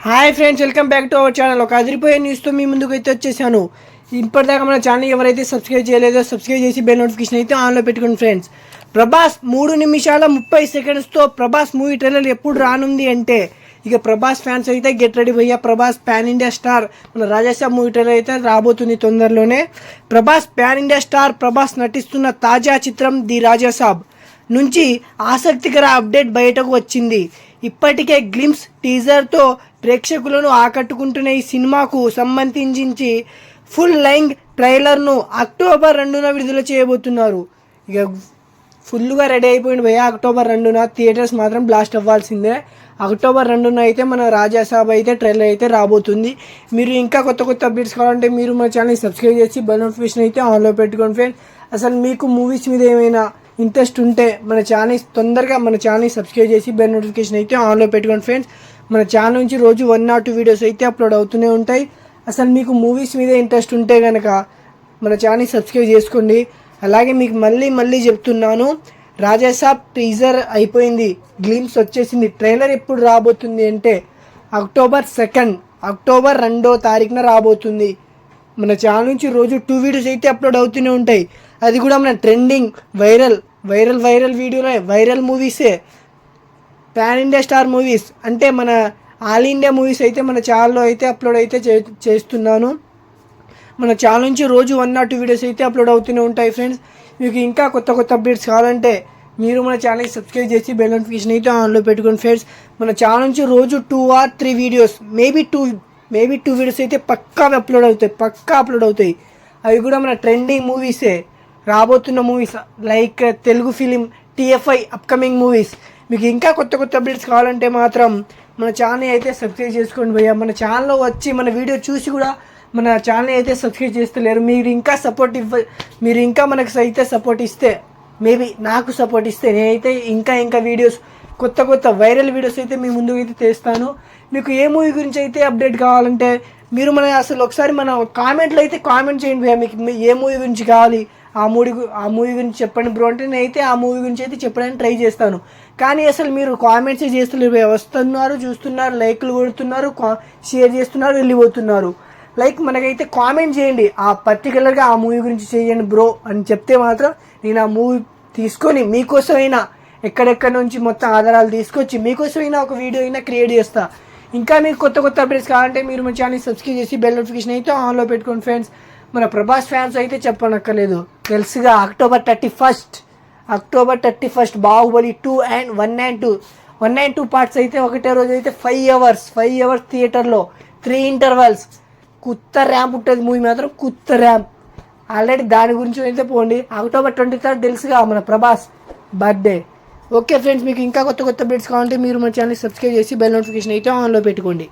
Hi friends, welcome back to our channel. ఒక అదిరిపోయే న్యూస్తో మీ ముందుకు అయితే వచ్చేసాను. ఇప్పటిదాకా మన ఛానల్ ఎవరైతే సబ్స్క్రైబ్ చేయలేదో సబ్స్క్రైబ్ చేసి బెల్ నోటిఫికేషన్ అయితే ఆన్లో పెట్టుకోండి ఫ్రెండ్స్. ప్రభాస్ 3 నిమిషాల 30 సెకండ్స్తో ప్రభాస్ మూవీ ట్రైలర్ ఎప్పుడు రానుంది అంటే ఇక ప్రభాస్ ఫ్యాన్స్ అయితే గెట్ రెడీ భయ్యా. ప్రభాస్ పాన్ ఇండియా స్టార్ మన రాజాసాబ్ మూవీ ట్రైలర్ అయితే రాబోతుంది తొందరలోనే. Prabhas pan India star Prabhas నటిస్తున్న తాజా చిత్రం ది రాజాసాబ్ నుంచి ఆసక్తికర అప్డేట్ బయటకు వచ్చింది. ఇప్పటికే గ్లిమ్స్ టీజర్తో ప్రేక్షకులను ఆకట్టుకుంటున్న ఈ సినిమాకు సంబంధించి ఫుల్ లెంగ్త్ ట్రైలర్ను అక్టోబర్ 2న విడుదల చేయబోతున్నారు. ఇక ఫుల్గా రెడీ అయిపోయింది భయ్యా. అక్టోబర్ 2న థియేటర్స్ మాత్రం బ్లాస్ట్ అవ్వాల్సిందే. అక్టోబర్ 2న అయితే మన రాజాసాబ్ అయితే ట్రైలర్ అయితే రాబోతుంది. మీరు ఇంకా కొత్త కొత్త అప్డేట్స్ కావాలంటే మీరు మన ఛానల్ సబ్స్క్రైబ్ చేసి బెల్ నోటిఫికేషన్ అయితే ఆన్లో పెట్టుకోండి ఫ్రెండ్స్. అసలు మీకు మూవీస్ మీద ఏమైనా ఇంట్రెస్ట్ ఉంటే మన ఛానల్ సబ్స్క్రైబ్ చేసి బెల్ నోటిఫికేషన్ అయితే ఆన్లో పెట్టుకోండి ఫ్రెండ్స్. మన ఛానల్ నుంచి రోజు 1 or 2 వీడియోస్ అయితే అప్లోడ్ అవుతూనే ఉంటాయి. అసలు మీకు మూవీస్ మీద ఇంట్రెస్ట్ ఉంటే కనుక మన ఛానల్ సబ్స్క్రైబ్ చేసుకోండి. అలాగే మీకు మళ్ళీ చెప్తున్నాను, రాజాసాబ్ టీజర్ అయిపోయింది, గ్లిమ్స్ వచ్చేసింది. ట్రైలర్ ఎప్పుడు రాబోతుంది అంటే అక్టోబర్ 2వ తారీఖున రాబోతుంది. మన ఛానల్ నుంచి రోజు 2 వీడియోస్ అయితే అప్లోడ్ అవుతూనే ఉంటాయి. అది కూడా మన ట్రెండింగ్ వైరల్ వీడియోలే, వైరల్ మూవీసే, పాన్ ఇండియా స్టార్ మూవీస్ అంటే మన ఆల్ ఇండియా మూవీస్ అయితే మన ఛానల్లో అయితే అప్లోడ్ అయితే చేస్తున్నాను. మన ఛానల్ నుంచి రోజు 1 or 2 వీడియోస్ అయితే అప్లోడ్ అవుతూనే ఉంటాయి ఫ్రెండ్స్. మీకు ఇంకా కొత్త అప్డేట్స్ కావాలంటే మీరు మన ఛానల్కి సబ్స్క్రైబ్ చేసి బెల్ నోటిఫికేషన్ అయితే ఆన్లో పెట్టుకోండి ఫ్రెండ్స్. మన ఛానల్ నుంచి రోజు 2 or 3 videos maybe two videos అయితే పక్కా అప్లోడ్ అవుతాయి. అవి కూడా మన ట్రెండింగ్ మూవీసే, రాబోతున్న movies like Telugu film TFI upcoming movies. మీకు ఇంకా కొత్త అప్డేట్స్ కావాలంటే మాత్రం మన ఛానల్ అయితే సబ్స్క్రైబ్ చేసుకోండి భయ్యా. మన ఛానల్లో వచ్చి మన వీడియో చూసి కూడా మన ఛానల్ అయితే సబ్స్క్రైబ్ చేస్తలేరు. మీరు ఇంకా మనకు అయితే సపోర్ట్ ఇస్తే, మేబీ నాకు సపోర్ట్ ఇస్తే నేనైతే ఇంకా వీడియోస్ కొత్త వైరల్ వీడియోస్ అయితే మీ ముందుకు అయితే తెస్తాను. మీకు ఏ మూవీ గురించి అయితే అప్డేట్ కావాలంటే మీరు అసలు ఒకసారి మన కామెంట్లో అయితే కామెంట్ చేయండి భయ్యా. మీకు ఏ మూవీ గురించి కావాలి, ఆ మూవీ గురించి చెప్పండి బ్రో అంటే నేనైతే ఆ మూవీ గురించి అయితే చెప్పడానికి ట్రై చేస్తాను. కానీ అసలు మీరు కామెంట్స్ చేస్తలేరు, వస్తున్నారు, చూస్తున్నారు, లైక్లు కొడుతున్నారు, షేర్ చేస్తున్నారు, వెళ్ళిపోతున్నారు. లైక్ మనకైతే కామెంట్ చేయండి, ఆ పర్టికులర్గా ఆ మూవీ గురించి చేయండి బ్రో అని చెప్తే మాత్రం నేను ఆ మూవీ తీసుకొని మీకోసమైనా ఎక్కడెక్కడ నుంచి మొత్తం ఆధారాలు తీసుకొచ్చి మీకోసమైనా ఒక వీడియో అయినా క్రియేట్ చేస్తా. ఇంకా మీకు కొత్త అప్డేట్స్ కావాలంటే మీరు మన ఛానల్ సబ్స్క్రైబ్ చేసి బెల్ నోటిఫికేషన్ అయితే ఆన్లో పెట్టుకోండి ఫ్రెండ్స్. మన ప్రభాస్ ఫ్యాన్స్ అయితే చెప్పనక్కర్లేదు, తెలుసుగా. October 31 Baahubali 2 and 1 and 2 parts అయితే ఒకటే రోజు అయితే 5 hours థియేటర్లో 3 ఇంటర్వల్స్. కొత్త ర్యాంప్ ఉంటుంది మూవీ మాత్రం, కొత్త ర్యాంప్. ఆల్రెడీ దాని గురించి అయితే పోండి. అక్టోబర్ 23 తెలుసుగా మన ప్రభాస్ బర్త్డే. ఓకే ఫ్రెండ్స్, మీకు ఇంకా కొత్త అప్డేట్స్ కావాలంటే మీరు మన ఛానల్ సబ్స్క్రైబ్ చేసి బెల్ నోటిఫికేషన్ అయితే ఆన్లో పెట్టుకోండి.